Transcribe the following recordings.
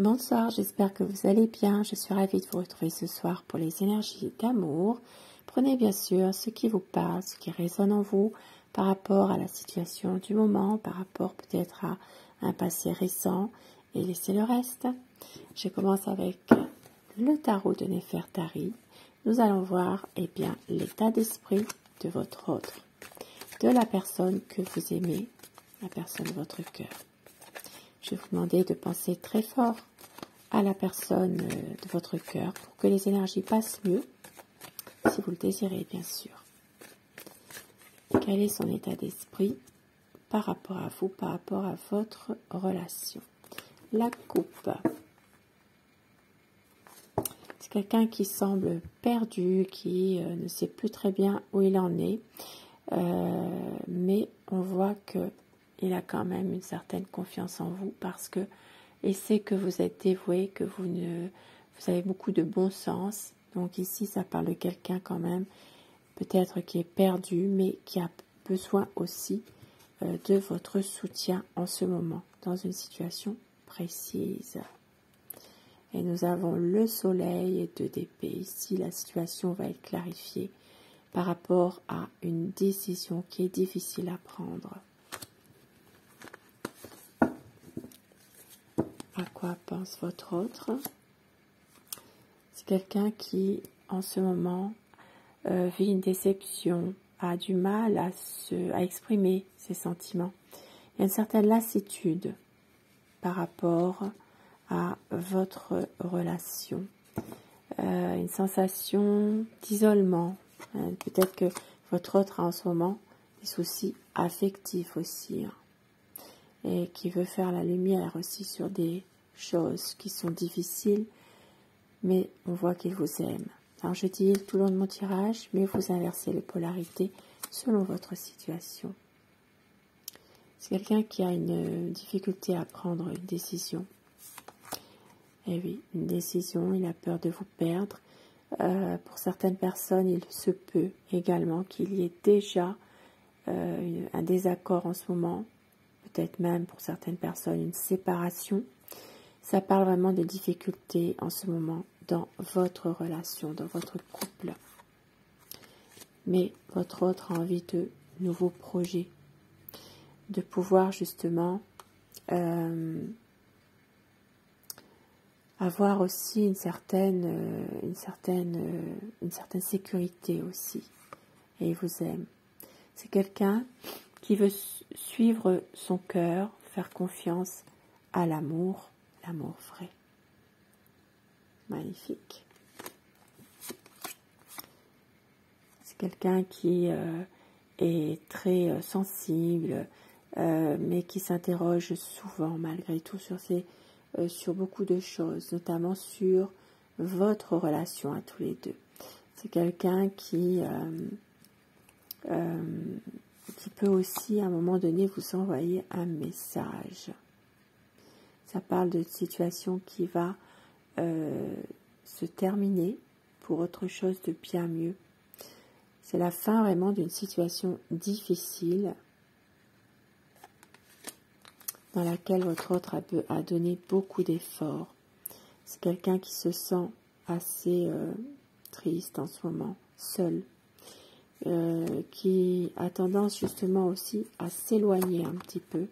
Bonsoir, j'espère que vous allez bien. Je suis ravie de vous retrouver ce soir pour les énergies d'amour. Prenez bien sûr ce qui vous parle, ce qui résonne en vous par rapport à la situation du moment, par rapport peut-être à un passé récent et laissez le reste. Je commence avec le tarot de Néfertari. Nous allons voir l'état d'esprit de votre autre, de la personne que vous aimez, la personne de votre cœur. Je vais vous demander de penser très fort à la personne de votre cœur pour que les énergies passent mieux, si vous le désirez bien sûr. Quel est son état d'esprit par rapport à vous, par rapport à votre relation? La coupe. C'est quelqu'un qui semble perdu, qui ne sait plus très bien où il en est, mais on voit que il a quand même une certaine confiance en vous parce que il sait que vous êtes dévoué, que vous avez beaucoup de bon sens. Donc ici, ça parle de quelqu'un quand même, peut-être qui est perdu, mais qui a besoin aussi de votre soutien en ce moment, dans une situation précise. Et nous avons le soleil et 2 d'épée. Ici, la situation va être clarifiée par rapport à une décision qui est difficile à prendre. À quoi pense votre autre? C'est quelqu'un qui, en ce moment, vit une déception, a du mal à exprimer ses sentiments. Il y a une certaine lassitude par rapport à votre relation. Une sensation d'isolement. Peut-être que votre autre a en ce moment des soucis affectifs aussi. Et qui veut faire la lumière aussi sur des choses qui sont difficiles, mais on voit qu'il vous aime. Alors je dis tout le long de mon tirage, mais vous inversez les polarités selon votre situation. C'est quelqu'un qui a une difficulté à prendre une décision. Et oui, une décision, il a peur de vous perdre. Pour certaines personnes, il se peut également qu'il y ait déjà un désaccord en ce moment. Peut-être même pour certaines personnes une séparation. Ça parle vraiment de difficultés en ce moment dans votre relation, dans votre couple. Mais votre autre a envie de nouveaux projets, de pouvoir justement avoir aussi une certaine sécurité aussi. Et il vous aime. C'est quelqu'un qui veut suivre son cœur, faire confiance à l'amour vrai. Magnifique. C'est quelqu'un qui est très sensible, mais qui s'interroge souvent malgré tout sur beaucoup de choses, notamment sur votre relation à tous les deux. C'est quelqu'un qui peut aussi à un moment donné vous envoyer un message. Ça parle de situation qui va se terminer pour autre chose de bien mieux. C'est la fin vraiment d'une situation difficile dans laquelle votre autre a donné beaucoup d'efforts. C'est quelqu'un qui se sent assez triste en ce moment, seul. Qui a tendance justement aussi à s'éloigner un petit peu.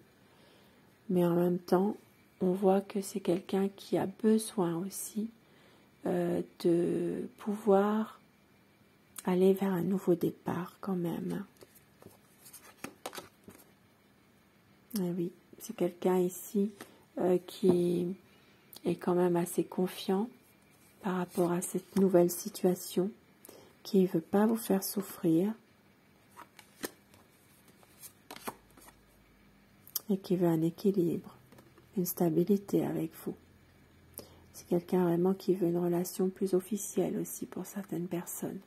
Mais en même temps, on voit que c'est quelqu'un qui a besoin aussi de pouvoir aller vers un nouveau départ quand même. Ah oui, c'est quelqu'un ici qui est quand même assez confiant par rapport à cette nouvelle situation, qui ne veut pas vous faire souffrir et qui veut un équilibre, une stabilité avec vous. C'est quelqu'un vraiment qui veut une relation plus officielle aussi pour certaines personnes,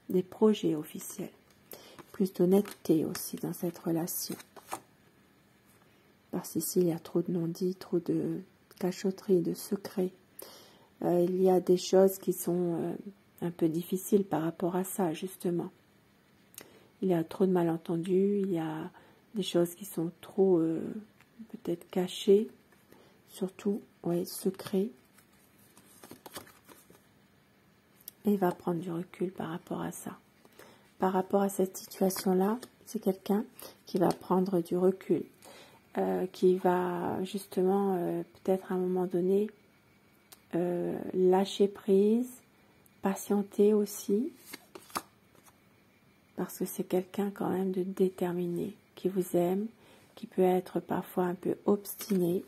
des projets officiels, plus d'honnêteté aussi dans cette relation. Parce qu'ici, il y a trop de non-dits, trop de cachotteries, de secrets. Il y a des choses qui sont un peu difficiles par rapport à ça, justement. Il y a trop de malentendus, il y a des choses qui sont trop peut-être cachées, surtout, oui, secret. Et il va prendre du recul par rapport à ça. Par rapport à cette situation-là, c'est quelqu'un qui va prendre du recul, qui va justement, peut-être à un moment donné, lâcher prise, patienter aussi, parce que c'est quelqu'un quand même de déterminé, qui vous aime, qui peut être parfois un peu obstiné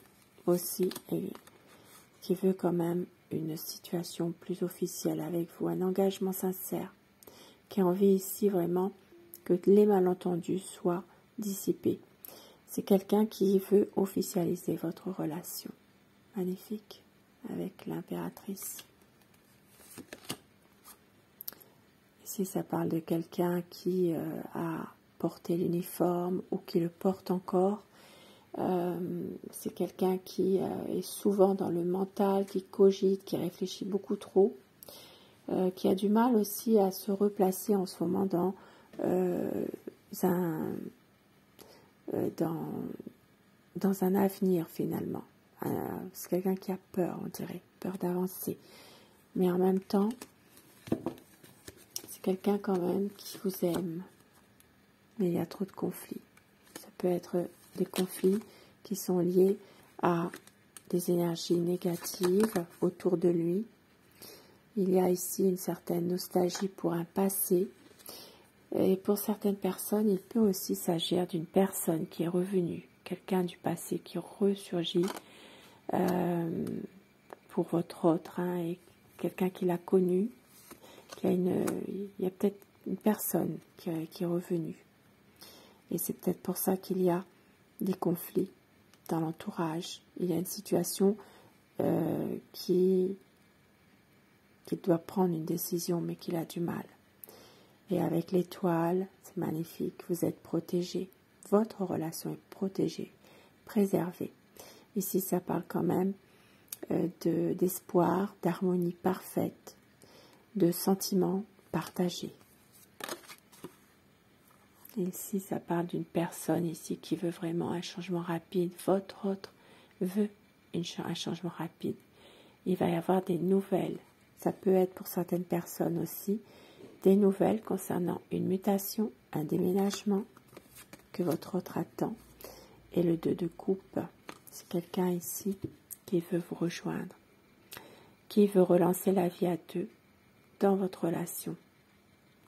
aussi, et qui veut quand même une situation plus officielle avec vous, un engagement sincère, qui a envie ici vraiment que les malentendus soient dissipés. C'est quelqu'un qui veut officialiser votre relation. Magnifique, avec l'impératrice. Ici, ça parle de quelqu'un qui a porté l'uniforme ou qui le porte encore. C'est quelqu'un qui est souvent dans le mental, qui cogite, qui réfléchit beaucoup trop, qui a du mal aussi à se replacer en ce moment dans un avenir finalement. C'est quelqu'un qui a peur, on dirait, peur d'avancer. Mais en même temps, c'est quelqu'un quand même qui vous aime. Mais il y a trop de conflits. Ça peut être des conflits qui sont liés à des énergies négatives autour de lui. Il y a ici une certaine nostalgie pour un passé. Et pour certaines personnes, il peut aussi s'agir d'une personne qui est revenue, quelqu'un du passé qui ressurgit pour votre autre, hein, et quelqu'un qui l'a connu. Il y a peut-être une personne qui est revenue. Et c'est peut-être pour ça qu'il y a des conflits dans l'entourage. Il y a une situation qui doit prendre une décision, mais qu'il a du mal. Et avec l'étoile, c'est magnifique, vous êtes protégé. Votre relation est protégée, préservée. Ici, ça parle quand même d'espoir, d'harmonie parfaite, de sentiments partagés. Ici, ça parle d'une personne ici qui veut vraiment un changement rapide. Votre autre veut un changement rapide. Il va y avoir des nouvelles. Ça peut être pour certaines personnes aussi des nouvelles concernant une mutation, un déménagement que votre autre attend. Et le 2 de coupe, c'est quelqu'un ici qui veut vous rejoindre, qui veut relancer la vie à deux dans votre relation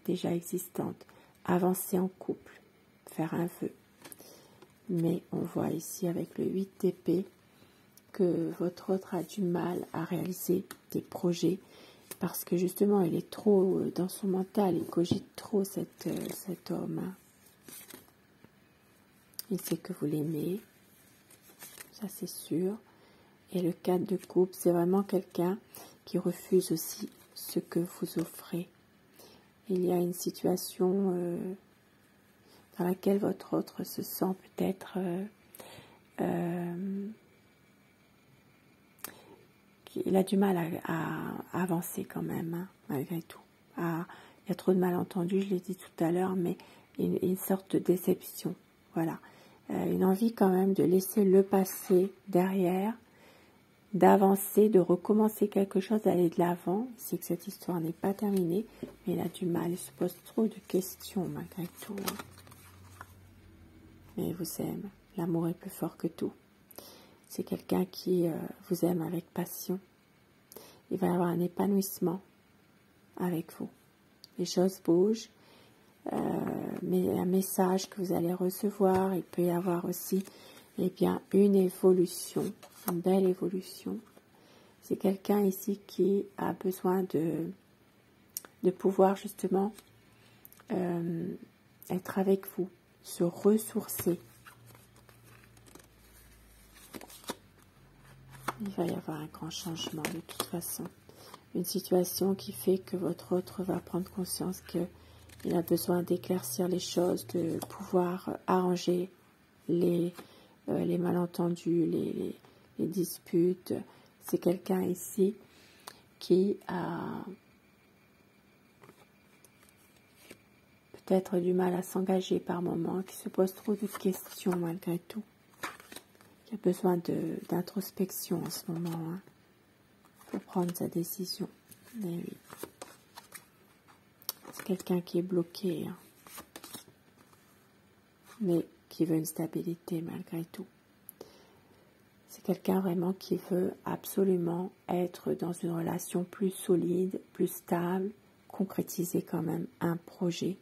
déjà existante, avancer en couple, faire un vœu. Mais on voit ici avec le 8 d'épée que votre autre a du mal à réaliser des projets parce que justement il est trop dans son mental, il cogite trop cet homme. Il sait que vous l'aimez, ça c'est sûr. Et le 4 de coupe, c'est vraiment quelqu'un qui refuse aussi ce que vous offrez. Il y a une situation dans laquelle votre autre se sent peut-être il a du mal à avancer quand même, hein, malgré tout. Il y a trop de malentendus, je l'ai dit tout à l'heure, mais une sorte de déception. Voilà. Une envie quand même de laisser le passé derrière, d'avancer, de recommencer quelque chose, d'aller de l'avant. C'est que cette histoire n'est pas terminée, mais il a du mal, il se pose trop de questions malgré tout. Hein. Mais il vous aime, l'amour est plus fort que tout. C'est quelqu'un qui vous aime avec passion. Il va y avoir un épanouissement avec vous. Les choses bougent, mais un message que vous allez recevoir, il peut y avoir aussi une évolution, une belle évolution. C'est quelqu'un ici qui a besoin de pouvoir justement être avec vous, se ressourcer. Il va y avoir un grand changement de toute façon. Une situation qui fait que votre autre va prendre conscience qu'il a besoin d'éclaircir les choses, de pouvoir arranger les malentendus, les disputes. C'est quelqu'un ici qui a peut-être du mal à s'engager par moments, qui se pose trop de questions malgré tout. qui a besoin d'introspection en ce moment, hein, pour prendre sa décision. Mais oui. C'est quelqu'un qui est bloqué, hein, mais qui veut une stabilité malgré tout. C'est quelqu'un vraiment qui veut absolument être dans une relation plus solide, plus stable, concrétiser quand même un projet.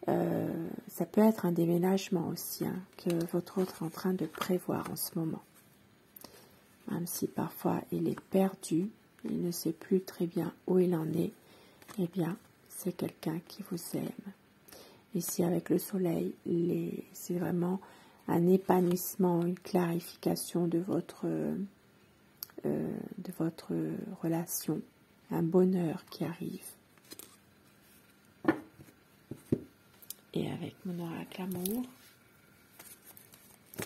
Ça peut être un déménagement aussi, hein, que votre autre est en train de prévoir en ce moment. Même si parfois il est perdu, il ne sait plus très bien où il en est, eh bien c'est quelqu'un qui vous aime. Ici avec le soleil, c'est vraiment un épanouissement, une clarification de votre relation, un bonheur qui arrive. Et avec mon oracle amour,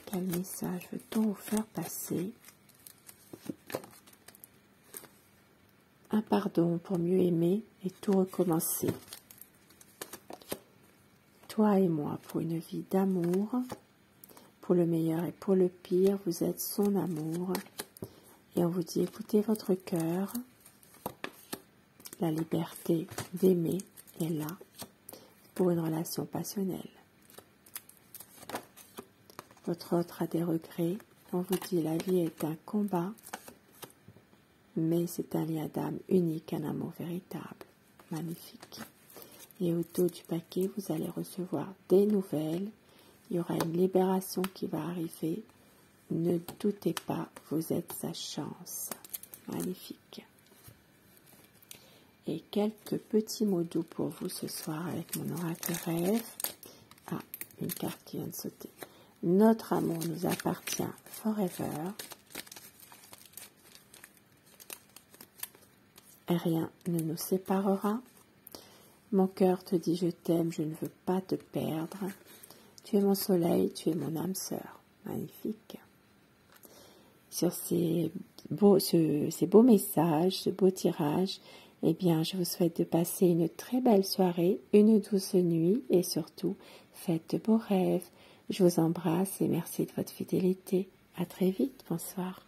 quel message veut-on vous faire passer? Un pardon pour mieux aimer et tout recommencer. Toi et moi pour une vie d'amour, pour le meilleur et pour le pire, vous êtes son amour. Et on vous dit, écoutez votre cœur, la liberté d'aimer est là pour une relation passionnelle. Votre autre a des regrets, on vous dit, la vie est un combat, mais c'est un lien d'âme unique, un amour véritable, magnifique. Et au dos du paquet, vous allez recevoir des nouvelles, il y aura une libération qui va arriver. Ne doutez pas, vous êtes sa chance. Magnifique. Et quelques petits mots doux pour vous ce soir avec mon oracle rêve. Ah, une carte qui vient de sauter. Notre amour nous appartient forever. Rien ne nous séparera. Mon cœur te dit je t'aime, je ne veux pas te perdre. Tu es mon soleil, tu es mon âme sœur. Magnifique. Sur ces beaux messages, ce beau tirage, eh bien, je vous souhaite de passer une très belle soirée, une douce nuit et surtout, faites de beaux rêves. Je vous embrasse et merci de votre fidélité. À très vite. Bonsoir.